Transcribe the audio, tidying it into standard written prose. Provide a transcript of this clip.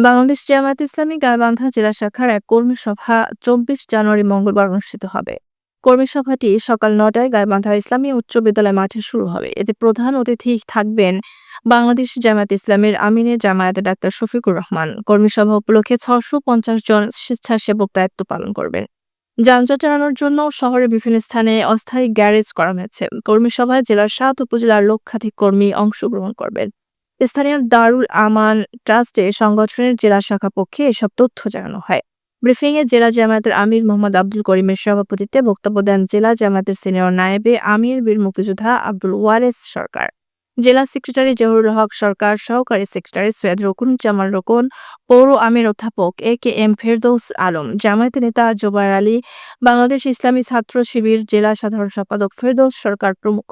বাংলাদেশ জামায়াতে ইসলামী গাইবান্ধা জেলা শাখার এক কর্মী সভা ২৪ জানুয়ারি মঙ্গলবার অনুষ্ঠিত হবে। কর্মী সভাটি সকাল ৯টায় গাইবান্ধা ইসলামী উচ্চ বিদ্যালয় মাঠে শুরু হবে। এতে প্রধান অতিথি থাকবেন বাংলাদেশ জামায়াতে ইসলামীর আমিনে জামায়াতে ডাক্তার শফিকুর রহমান। কর্মী সভা উপলক্ষে ৬৫০ জন স্বেচ্ছাসেবক দায়িত্ব পালন করবেন। যানজট এড়ানোর জন্য শহরের বিভিন্ন স্থানে অস্থায়ী গ্যারেজ করা হয়েছে। কর্মী সভায় জেলার ৭ উপজেলার লক্ষাধিক কর্মী অংশগ্রহণ করবেন। স্থানীয় দারুল আমান ট্রাস্টে সংগঠনের জেলা শাখা পক্ষে এসব তথ্য জানানো হয়। ব্রিফিংয়ে জেলা জামায়াতের আমির মোহাম্মদ আব্দুল করিমের সভাপতিত্বে বক্তব্য দেন জেলা জামায়াতের সিনিয়র নায়েবে আমির বীর মুক্তিযোদ্ধা আব্দুল ওয়ারেস সরকার, জেলা সেক্রেটারি জহুরুল হক সরকার, সহকারী সেক্রেটারি সৈয়দ রকুনুজ্জামান রোকন, পৌর আমির অধ্যাপক এ.কে.এম. ফেরদৌস আলম, জামায়াতের নেতা জোবায়ের আলী, বাংলাদেশ ইসলামী ছাত্র শিবির জেলা সাধারণ সম্পাদক ফেরদৌস সরকার প্রমুখ।